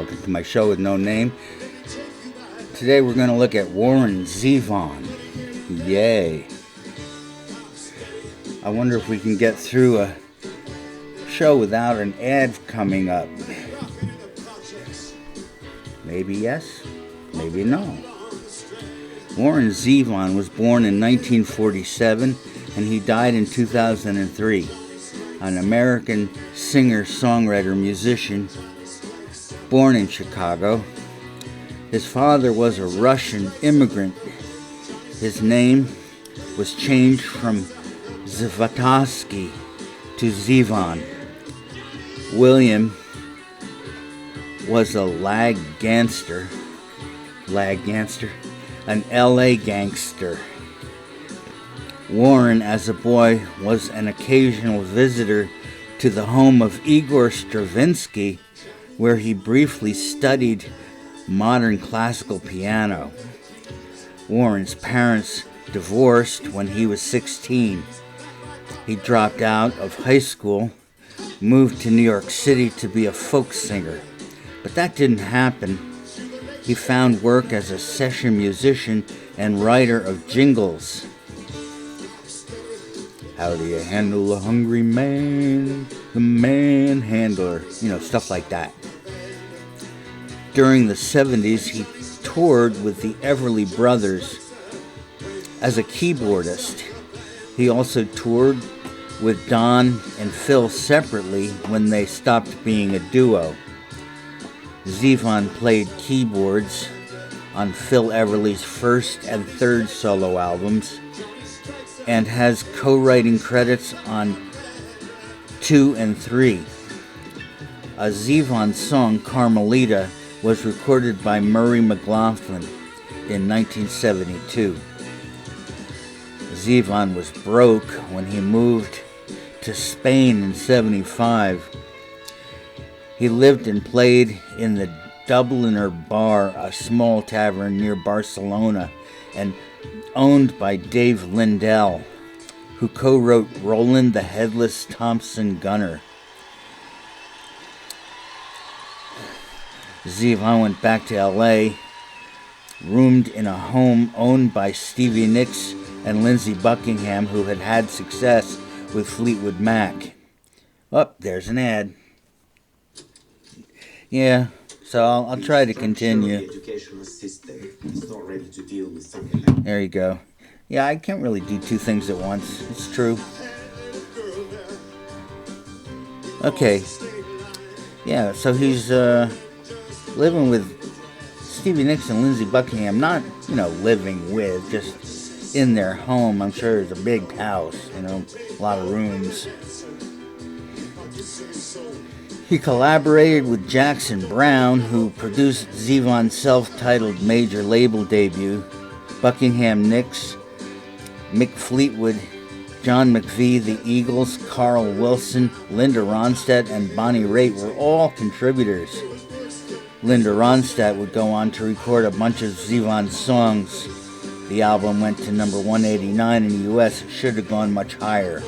welcome to my show with no name. Today we're going to look at Warren Zevon. Yay. I wonder if we can get through a show without an ad coming up. Maybe yes, maybe no. Warren Zevon was born in 1947 and he died in 2003. An American singer, songwriter, musician, born in Chicago. His father was a Russian immigrant. His name was changed from Zevon to Zevon. William was a gangster, an LA gangster. Warren, as a boy, was an occasional visitor to the home of Igor Stravinsky, where he briefly studied modern classical piano. Warren's parents divorced when he was 16. He dropped out of high school, moved to New York City to be a folk singer, but that didn't happen. He found work as a session musician and writer of jingles. How do you handle a hungry man? The manhandler. Stuff like that. During the 70s, he toured with the Everly Brothers as a keyboardist. He also toured with Don and Phil separately when they stopped being a duo. Zevon played keyboards on Phil Everly's first and third solo albums and has co-writing credits on 2 and 3. A Zevon song, Carmelita, was recorded by Murray McLaughlin in 1972. Zevon was broke when he moved to Spain in 1975. He lived and played in the Dubliner Bar, a small tavern near Barcelona, and owned by Dave Lindell, who co-wrote Roland the Headless Thompson Gunner. Zevon went back to LA, roomed in a home owned by Stevie Nicks and Lindsey Buckingham, who had had success with Fleetwood Mac. Oh, there's an ad. Yeah, so I'll try to continue. There you go. Yeah, I can't really do two things at once. It's true. Okay. Yeah, so he's living with Stevie Nicks and Lindsey Buckingham. Not, living with, just in their home. I'm sure it's a big house, a lot of rooms. He collaborated with Jackson Browne, who produced Zevon's self-titled major label debut. Buckingham Nicks, Mick Fleetwood, John McVie, the Eagles, Carl Wilson, Linda Ronstadt, and Bonnie Raitt were all contributors. Linda Ronstadt would go on to record a bunch of Zevon's songs. The album went to number 189 in the US. It should have gone much higher.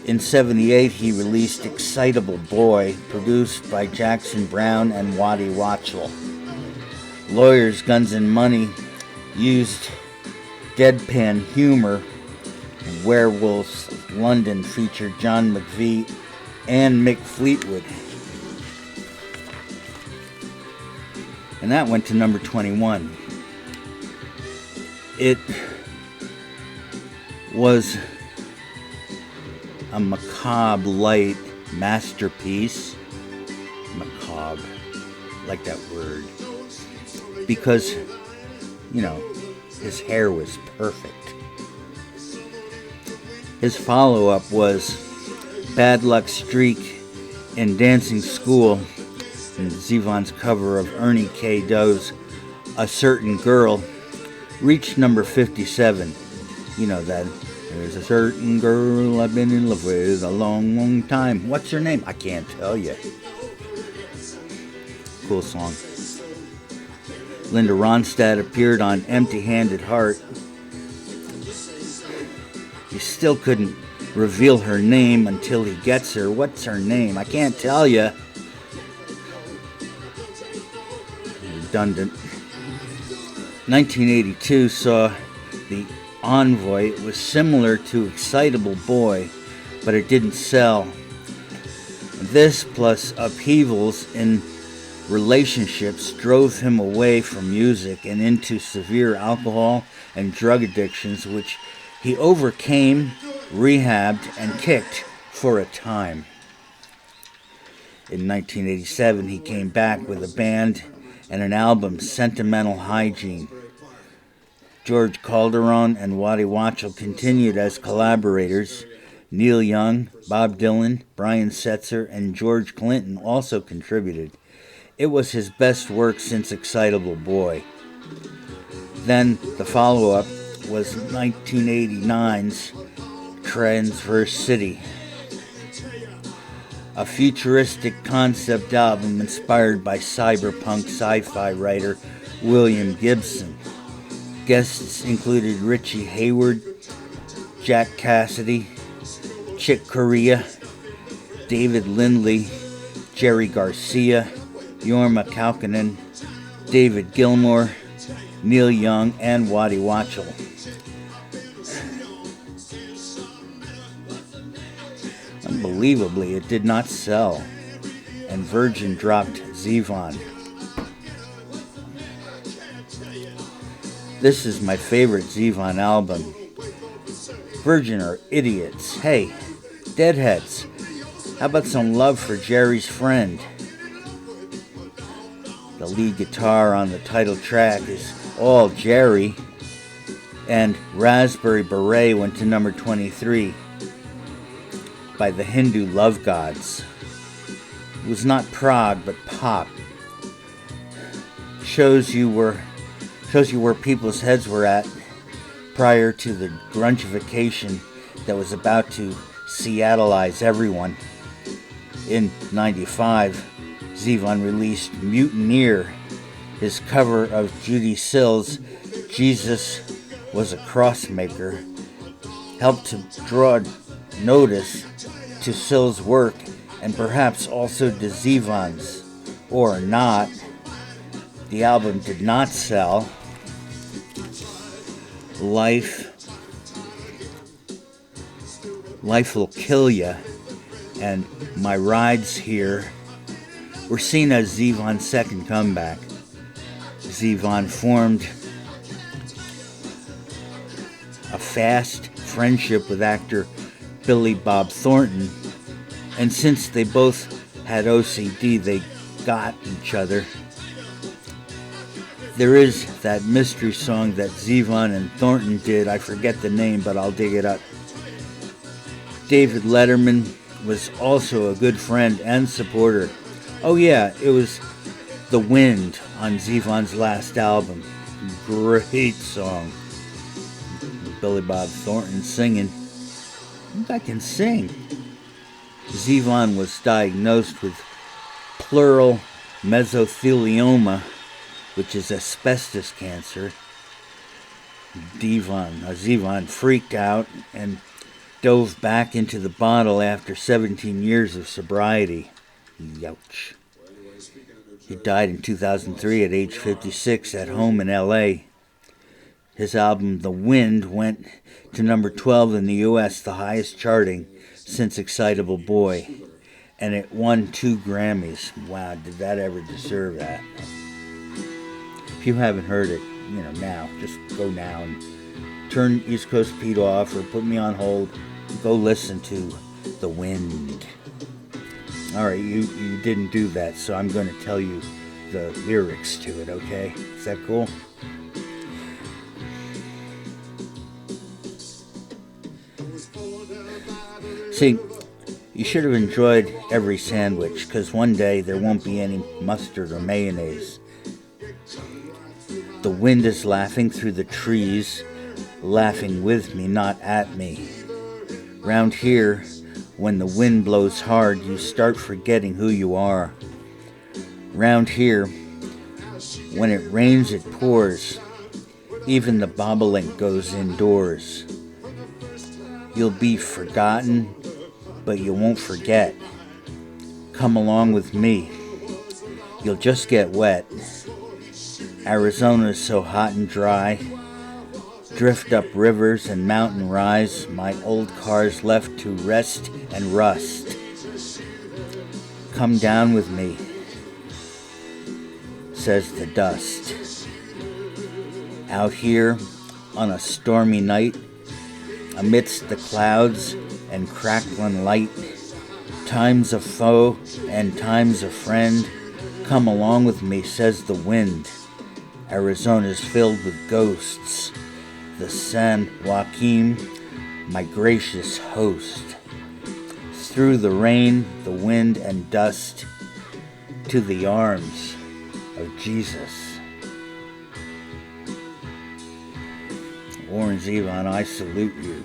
In 1978, he released Excitable Boy, produced by Jackson Browne and Waddy Wachtel. Lawyers, Guns and Money used deadpan humor. Werewolves of London featured John McVie and Mick Fleetwood. And that went to number 21. It was a macabre light masterpiece. Macabre, like that word. Because, his hair was perfect. His follow-up was Bad Luck Streak in Dancing School, and Zevon's cover of Ernie K. Doe's A Certain Girl reached number 57. You know that. There's a certain girl I've been in love with a long, long time. What's her name? I can't tell you. Cool song. Linda Ronstadt appeared on Empty-Handed Heart. He still couldn't reveal her name until he gets her. What's her name? I can't tell you. redundant. 1982 saw the Envoy. It was similar to Excitable Boy, but it didn't sell. This, plus upheavals in relationships, drove him away from music and into severe alcohol and drug addictions, which he overcame, rehabbed, and kicked for a time. In 1987, he came back with a band and an album, Sentimental Hygiene. George Calderon and Waddy Wachtel continued as collaborators. Neil Young, Bob Dylan, Brian Setzer, and George Clinton also contributed. It was his best work since Excitable Boy. Then the follow-up was 1989's Transverse City, a futuristic concept album inspired by cyberpunk sci-fi writer William Gibson. Guests included Richie Hayward, Jack Cassidy, Chick Corea, David Lindley, Jerry Garcia, Jorma Kaukonen, David Gilmour, Neil Young, and Waddy Wachtel. Unbelievably, it did not sell, and Virgin dropped Zevon. This is my favorite Zevon album. Virgin are idiots. Hey, deadheads, how about some love for Jerry's Friend? The lead guitar on the title track is all Jerry, and Raspberry Beret went to number 23 by the Hindu Love Gods. It was not prog, but pop. Shows you where people's heads were at prior to the grungification that was about to Seattleize everyone. In '95, Zevon released Mutineer, his cover of Judy Sill's Jesus Was a Crossmaker, helped to draw notice to Sill's work and perhaps also to Zevon's, or not. The album did not sell. Life Will Kill Ya and My Ride's Here were seen as Zevon's second comeback. Zevon formed a fast friendship with actor Billy Bob Thornton, and since they both had OCD, they got each other. There is that mystery song that Zevon and Thornton did. I forget the name, but I'll dig it up. David Letterman was also a good friend and supporter. Oh yeah, it was The Wind on Zevon's last album. Great song. Billy Bob Thornton singing. I can sing. Zevon was diagnosed with pleural mesothelioma, which is asbestos cancer. Zevon freaked out and dove back into the bottle after 17 years of sobriety. Youch. He died in 2003 at age 56 at home in LA. His album, The Wind, went to number 12 in the U.S., the highest charting since Excitable Boy. And it won 2 Grammys. Wow, did that ever deserve that? If you haven't heard it, now, just go now and turn East Coast Pete off or put me on hold. Go listen to The Wind. Alright, you didn't do that, so I'm going to tell you the lyrics to it, okay? Is that cool? See, you should have enjoyed every sandwich, because one day there won't be any mustard or mayonnaise. The wind is laughing through the trees, laughing with me, not at me. Round here, when the wind blows hard, you start forgetting who you are. Round here, when it rains, it pours. Even the bobolink goes indoors. You'll be forgotten, but you won't forget. Come along with me. You'll just get wet. Arizona's so hot and dry. Drift up rivers and mountain rise, my old car's left to rest and rust. Come down with me, says the dust. Out here on a stormy night, amidst the clouds and crackling light, times of foe and times of friend, come along with me, says the wind. Arizona's filled with ghosts, the San Joaquin, my gracious host. Through the rain, the wind, and dust, to the arms of Jesus. Warren Zevon, I salute you.